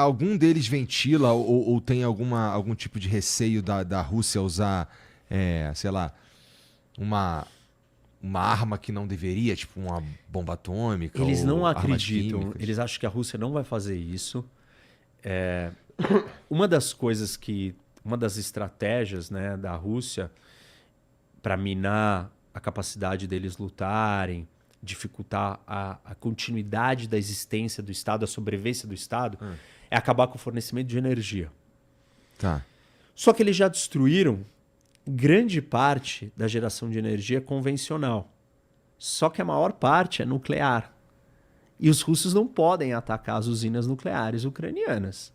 Algum deles ventila ou tem algum tipo de receio da Rússia usar, sei lá, uma, uma arma que não deveria, tipo uma bomba atômica Eles não ou armas acreditam, químicas? eles acham que a Rússia não vai fazer isso. Uma das coisas que, uma das estratégias, né, da Rússia para minar a capacidade deles lutarem, dificultar a continuidade da existência do Estado, a sobrevivência do Estado, é acabar com o fornecimento de energia. Tá. Só que eles já destruíram grande parte da geração de energia convencional. Só que a maior parte é nuclear. E os russos não podem atacar as usinas nucleares ucranianas.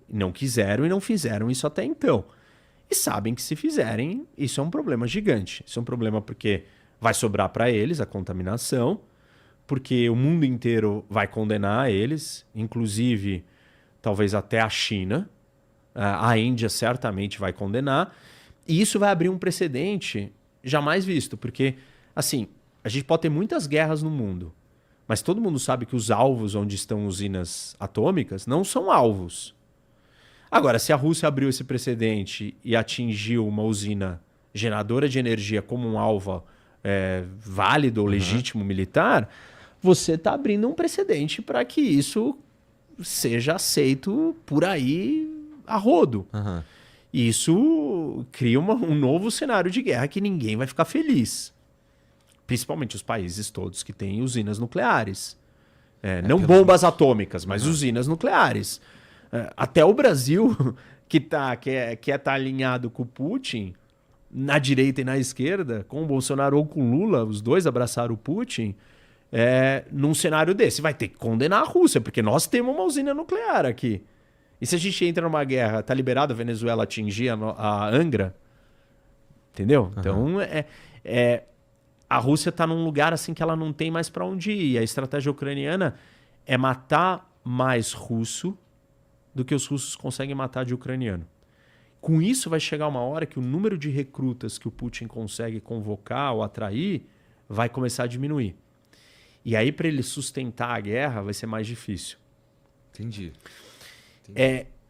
Não quiseram e não fizeram isso até então. E sabem que se fizerem, isso é um problema gigante. Isso é um problema porque vai sobrar para eles a contaminação, porque o mundo inteiro vai condenar eles, inclusive talvez até a China. A Índia certamente vai condenar. E isso vai abrir um precedente jamais visto, porque, assim, a gente pode ter muitas guerras no mundo, mas todo mundo sabe que os alvos onde estão usinas atômicas não são alvos. Agora, se a Rússia abriu esse precedente e atingiu uma usina geradora de energia como um alvo válido ou legítimo militar, você está abrindo um precedente para que isso seja aceito por aí a rodo. Uhum. E isso cria um novo cenário de guerra que ninguém vai ficar feliz. Principalmente os países todos que têm usinas nucleares. Não bombas atômicas, mas usinas nucleares. Até o Brasil, que quer tá alinhado com o Putin, na direita e na esquerda, com o Bolsonaro ou com o Lula, os dois abraçaram o Putin, num cenário desse. Vai ter que condenar a Rússia, porque nós temos uma usina nuclear aqui. E se a gente entra numa guerra, tá liberado a Venezuela atingir a Angra? Entendeu? Então, a Rússia está num lugar assim que ela não tem mais para onde ir. A estratégia ucraniana é matar mais russo do que os russos conseguem matar de ucraniano. Com isso, vai chegar uma hora que o número de recrutas que o Putin consegue convocar ou atrair vai começar a diminuir. E aí, para ele sustentar a guerra, vai ser mais difícil. Entendi.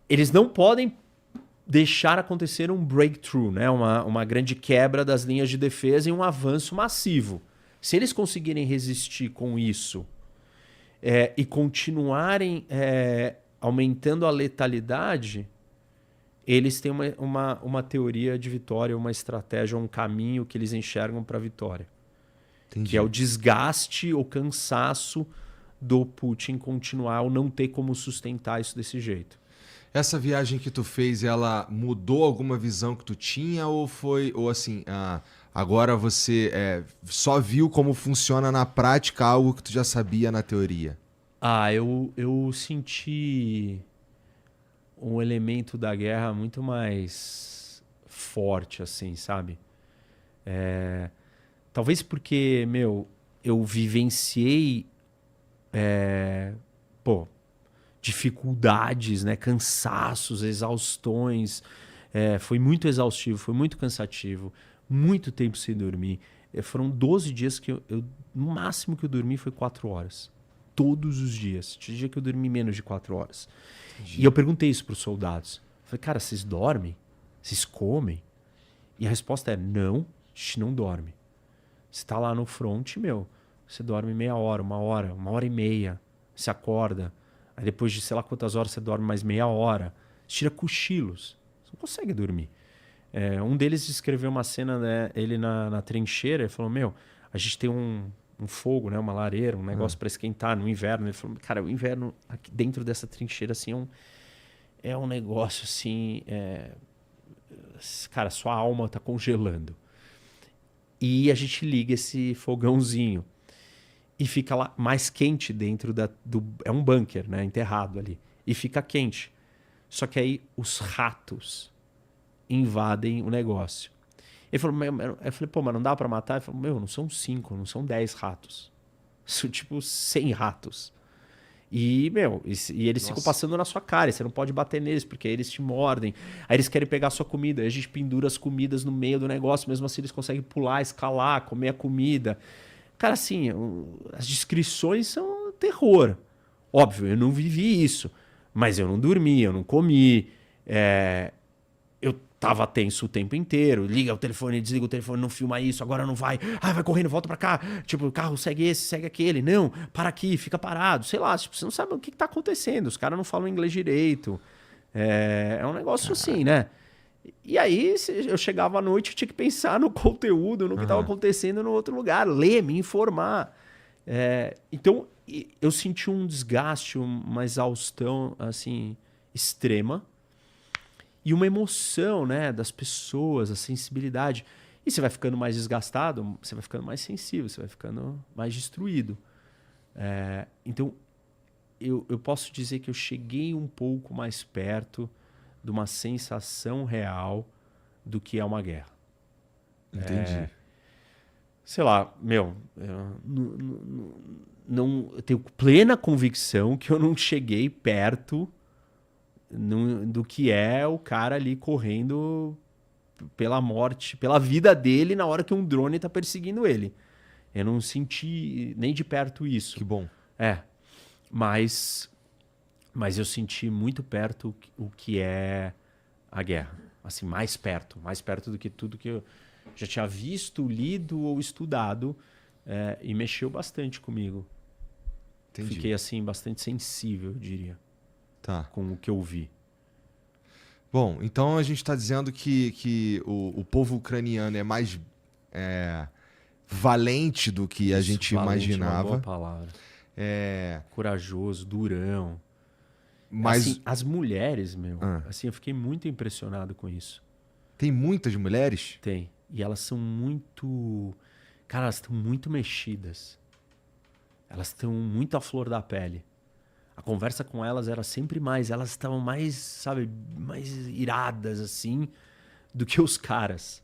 Eles não podem deixar acontecer um breakthrough, né? uma grande quebra das linhas de defesa e um avanço massivo. Se eles conseguirem resistir com isso e continuarem aumentando a letalidade, eles têm uma teoria de vitória, uma estratégia, um caminho que eles enxergam para a vitória. Entendi. Que é o desgaste, o cansaço do Putin continuar ou não ter como sustentar isso desse jeito. Essa viagem que tu fez, ela mudou alguma visão que tu tinha ou assim, agora você só viu como funciona na prática algo que tu já sabia na teoria? Eu senti um elemento da guerra muito mais forte, assim, sabe? Talvez porque, eu vivenciei dificuldades, né? Cansaços, exaustões. Foi muito exaustivo, foi muito cansativo. Muito tempo sem dormir. Foram 12 dias que no máximo que eu dormi foi 4 horas. Todos os dias. Tinha dia que eu dormi menos de 4 horas. Entendi. E eu perguntei isso para os soldados. Falei, cara, vocês dormem? Vocês comem? E a resposta é, não, a gente não dorme. Você está lá no front, você dorme meia hora, uma hora e meia. Você acorda. Aí depois de sei lá quantas horas você dorme mais meia hora. Você tira cochilos. Você não consegue dormir. Um deles descreveu uma cena, né, ele na trincheira. Ele falou, a gente tem um fogo, né, uma lareira, um negócio para esquentar no inverno. Ele falou, cara, o inverno aqui dentro dessa trincheira assim, é um negócio assim... cara, sua alma tá congelando. E a gente liga esse fogãozinho. E fica lá mais quente dentro é um bunker, né? Enterrado ali. E fica quente. Só que aí os ratos invadem o negócio. Ele falou, eu falei, mas não dá pra matar? Ele falou, não são 5, não são 10 ratos. São tipo 100 ratos. E eles ficam passando na sua cara. E você não pode bater neles, porque aí eles te mordem. Aí eles querem pegar a sua comida. Aí a gente pendura as comidas no meio do negócio. Mesmo assim eles conseguem pular, escalar, comer a comida. Cara, assim, as descrições são terror. Óbvio, eu não vivi isso. Mas eu não dormi, eu não comi. Eu tava tenso o tempo inteiro. Liga o telefone, desliga o telefone, não filma isso, agora não vai. Vai correndo, volta pra cá. Tipo, o carro segue esse, segue aquele. Não, para aqui, fica parado. Sei lá, tipo, você não sabe o que tá acontecendo. Os caras não falam inglês direito. É um negócio assim, né? E aí, eu chegava à noite, eu tinha que pensar no conteúdo, no que estava acontecendo no outro lugar, ler, me informar. Então, eu senti um desgaste, uma exaustão, assim, extrema. E uma emoção, né, das pessoas, a sensibilidade. E você vai ficando mais desgastado, você vai ficando mais sensível, você vai ficando mais destruído. Então, eu posso dizer que eu cheguei um pouco mais perto de uma sensação real do que é uma guerra. Entendi. Sei lá, eu tenho plena convicção que eu não cheguei perto do que é o cara ali correndo pela morte, pela vida dele na hora que um drone está perseguindo ele. Eu não senti nem de perto isso. Que bom. Mas eu senti muito perto o que é a guerra. Assim, mais perto do que tudo que eu já tinha visto, lido ou estudado. E mexeu bastante comigo. Entendi. Fiquei assim, bastante sensível, eu diria, com o que eu vi. Bom, então a gente está dizendo que o povo ucraniano é mais valente do que a gente imaginava. É uma boa palavra. Corajoso, durão. Mas assim, as mulheres, assim, eu fiquei muito impressionado com isso. Tem muitas mulheres? Tem. E elas são muito... Cara, elas estão muito mexidas. Elas estão muito à flor da pele. A conversa com elas era sempre mais... Elas estavam mais, sabe, mais iradas, assim, do que os caras.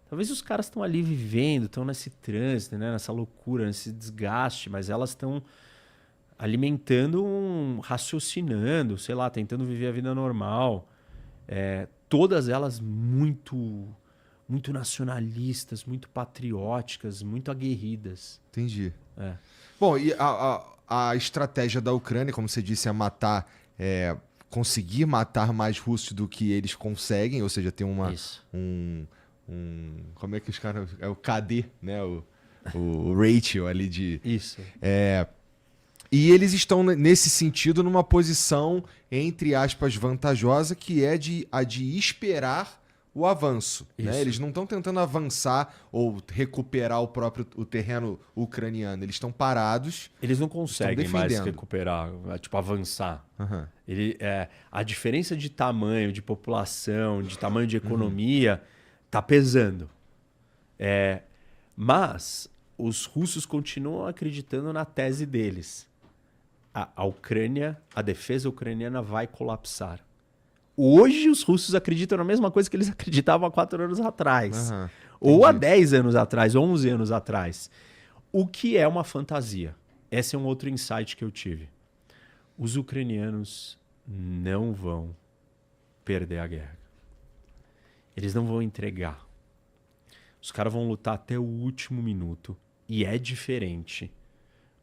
Talvez os caras estão ali vivendo, estão nesse trânsito, né, nessa loucura, nesse desgaste, mas elas estão alimentando, raciocinando, sei lá, tentando viver a vida normal. Todas elas muito nacionalistas, muito patrióticas, muito aguerridas. Entendi. Bom, e a estratégia da Ucrânia, como você disse, é matar, conseguir matar mais russos do que eles conseguem, ou seja, tem como é que os caras... É o KD, né? O ratio ali de... Isso. E eles estão, nesse sentido, numa posição, entre aspas, vantajosa, que é a de esperar o avanço. Né? Eles não estão tentando avançar ou recuperar o terreno ucraniano. Eles estão parados. Eles não conseguem mais recuperar, tipo, avançar. A diferença de tamanho, de população, de tamanho de economia, tá pesando. Mas os russos continuam acreditando na tese deles. A Ucrânia, a defesa ucraniana vai colapsar. Hoje os russos acreditam na mesma coisa que eles acreditavam há 4 anos atrás. Ou há 10 anos atrás, 11 anos atrás. O que é uma fantasia. Esse é um outro insight que eu tive. Os ucranianos não vão perder a guerra. Eles não vão entregar. Os caras vão lutar até o último minuto. E é diferente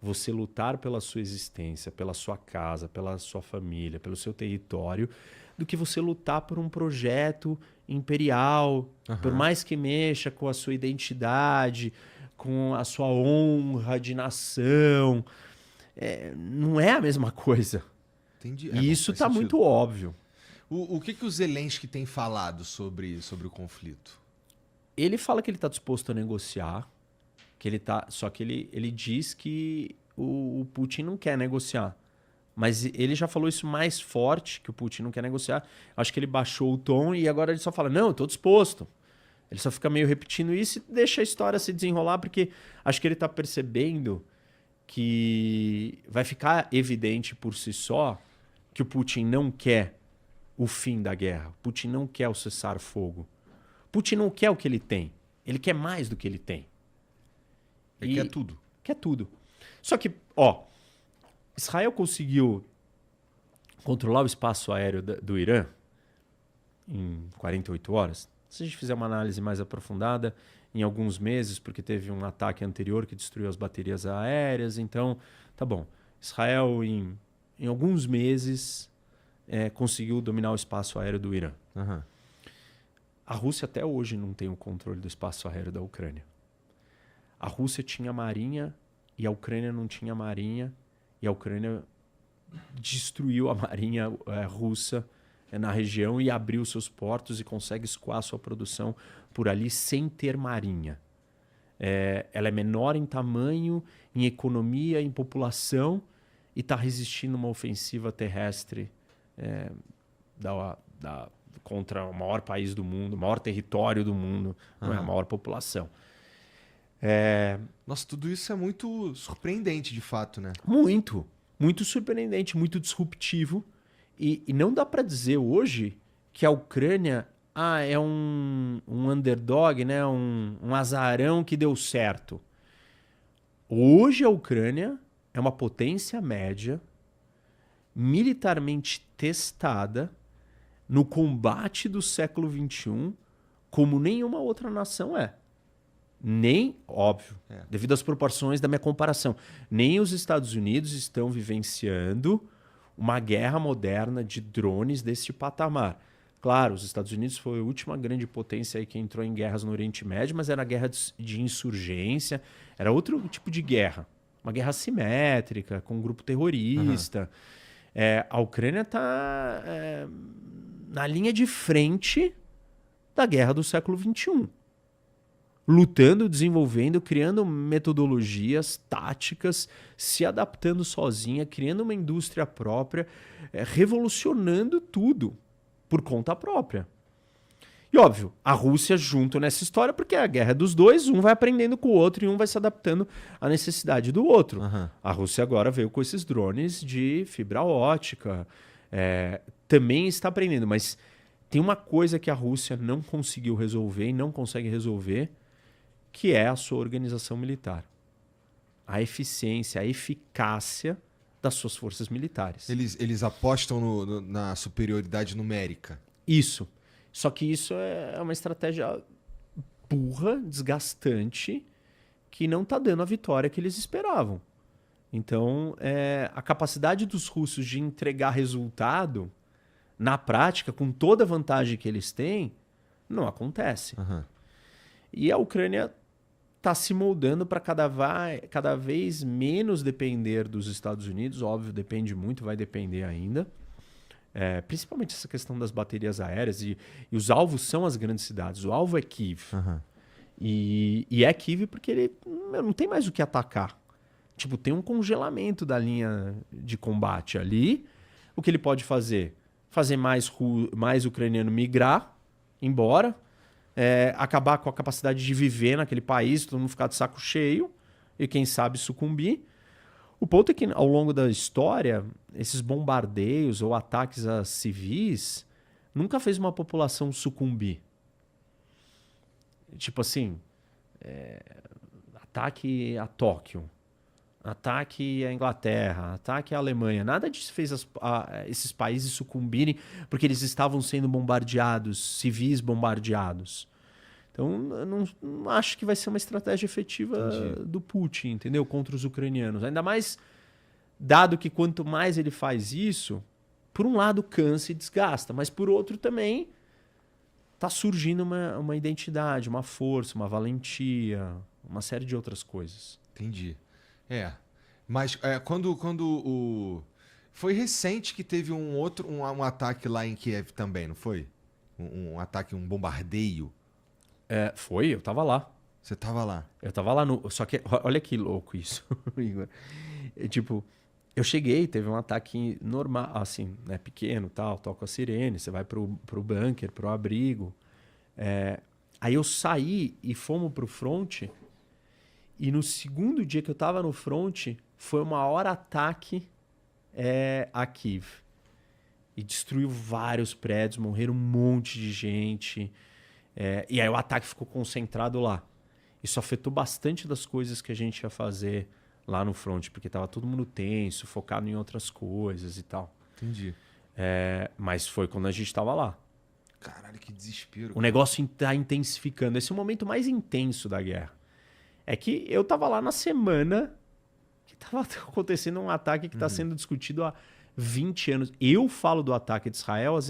você lutar pela sua existência, pela sua casa, pela sua família, pelo seu território, do que você lutar por um projeto imperial, por mais que mexa com a sua identidade, com a sua honra de nação. Não é a mesma coisa. Entendi. E isso está muito óbvio. O que o Zelensky tem falado sobre o conflito? Ele fala que ele está disposto a negociar, só que ele diz que o Putin não quer negociar. Mas ele já falou isso mais forte, que o Putin não quer negociar. Acho que ele baixou o tom e agora ele só fala, não, eu estou disposto. Ele só fica meio repetindo isso e deixa a história se desenrolar, porque acho que ele está percebendo que vai ficar evidente por si só que o Putin não quer o fim da guerra. O Putin não quer o cessar-fogo. O Putin não quer o que ele tem. Ele quer mais do que ele tem. Ele quer tudo. Quer tudo. Só que, Israel conseguiu controlar o espaço aéreo do Irã em 48 horas. Se a gente fizer uma análise mais aprofundada, em alguns meses, porque teve um ataque anterior que destruiu as baterias aéreas. Então, tá bom. Israel, em alguns meses, conseguiu dominar o espaço aéreo do Irã. Aham. A Rússia até hoje não tem o controle do espaço aéreo da Ucrânia. A Rússia tinha marinha e a Ucrânia não tinha marinha, e a Ucrânia destruiu a marinha russa na região e abriu seus portos e consegue escoar sua produção por ali sem ter marinha. Ela é menor em tamanho, em economia, em população, e está resistindo uma ofensiva terrestre contra o maior país do mundo, o maior território do mundo, não é a maior população. Nossa, tudo isso é muito surpreendente, de fato, né? Muito. Muito surpreendente, muito disruptivo. E não dá para dizer hoje que a Ucrânia é um underdog, né? um azarão que deu certo. Hoje a Ucrânia é uma potência média, militarmente testada, no combate do século XXI, como nenhuma outra nação é. Nem, óbvio, devido às proporções da minha comparação, nem os Estados Unidos estão vivenciando uma guerra moderna de drones desse patamar. Claro, os Estados Unidos foi a última grande potência aí que entrou em guerras no Oriente Médio, mas era guerra de insurgência, era outro tipo de guerra. Uma guerra assimétrica, com um grupo terrorista. A Ucrânia está na linha de frente da guerra do século XXI. Lutando, desenvolvendo, criando metodologias, táticas, se adaptando sozinha, criando uma indústria própria, revolucionando tudo por conta própria. E óbvio, a Rússia junto nessa história, porque a guerra é dos dois, um vai aprendendo com o outro e um vai se adaptando à necessidade do outro. A Rússia agora veio com esses drones de fibra ótica, também está aprendendo, mas tem uma coisa que a Rússia não conseguiu resolver e não consegue resolver, que é a sua organização militar. A eficiência, a eficácia das suas forças militares. Eles apostam na superioridade numérica. Isso. Só que isso é uma estratégia burra, desgastante, que não está dando a vitória que eles esperavam. Então, a capacidade dos russos de entregar resultado, na prática, com toda a vantagem que eles têm, não acontece. E a Ucrânia está se moldando para cada vez menos depender dos Estados Unidos. Óbvio, depende muito, vai depender ainda. Principalmente essa questão das baterias aéreas. E os alvos são as grandes cidades. O alvo é Kyiv. E é Kyiv porque ele não tem mais o que atacar. Tipo, tem um congelamento da linha de combate ali. O que ele pode fazer? Fazer mais ucraniano migrar, embora. Acabar com a capacidade de viver naquele país, todo mundo ficar de saco cheio e quem sabe sucumbir. O ponto é que ao longo da história, esses bombardeios ou ataques a civis nunca fez uma população sucumbir. Tipo assim, ataque a Tóquio, ataque à Inglaterra, ataque à Alemanha. Nada disso fez esses países sucumbirem porque eles estavam sendo bombardeados, civis bombardeados. Então, eu não acho que vai ser uma estratégia efetiva do Putin, entendeu? Contra os ucranianos. Ainda mais dado que quanto mais ele faz isso, por um lado cansa e desgasta, mas por outro também está surgindo uma identidade, uma força, uma valentia, uma série de outras coisas. Entendi. Mas quando foi recente que teve um ataque lá em Kiev também, não foi? Um ataque, um bombardeio. Foi, eu tava lá. Você tava lá? Eu tava lá Só que, olha que louco isso, Igor. Tipo, eu cheguei, teve um ataque normal, assim, né, pequeno, tal, toca a sirene, você vai pro bunker, pro abrigo. Aí eu saí e fomos pro front. E no segundo dia que eu tava no front, foi o maior ataque a Kyiv. E destruiu vários prédios, morreram um monte de gente. E aí o ataque ficou concentrado lá. Isso afetou bastante das coisas que a gente ia fazer lá no front, porque tava todo mundo tenso, focado em outras coisas e tal. Entendi. Mas foi quando a gente tava lá. Caralho, que desespero. O negócio tá intensificando. Esse é o momento mais intenso da guerra. É que eu tava lá na semana que tava acontecendo um ataque que tá sendo discutido há 20 anos. Eu falo do ataque de Israel às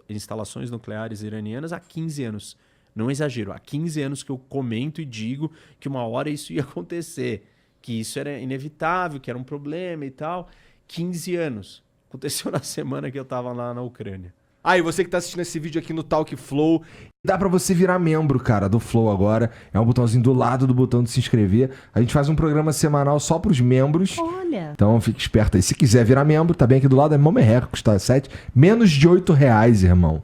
instalações nucleares iranianas há 15 anos. Não exagero, há 15 anos que eu comento e digo que uma hora isso ia acontecer, que isso era inevitável, que era um problema e tal. 15 anos. Aconteceu na semana que eu tava lá na Ucrânia. E você que tá assistindo esse vídeo aqui no Talk Flow, Dá pra você virar membro, cara, do Flow agora. É um botãozinho do lado do botão de se inscrever. A gente faz um programa semanal só pros membros. Olha. Então fique esperto aí. Se quiser virar membro, tá bem aqui do lado. É mó merreca, custa menos de R$8, irmão.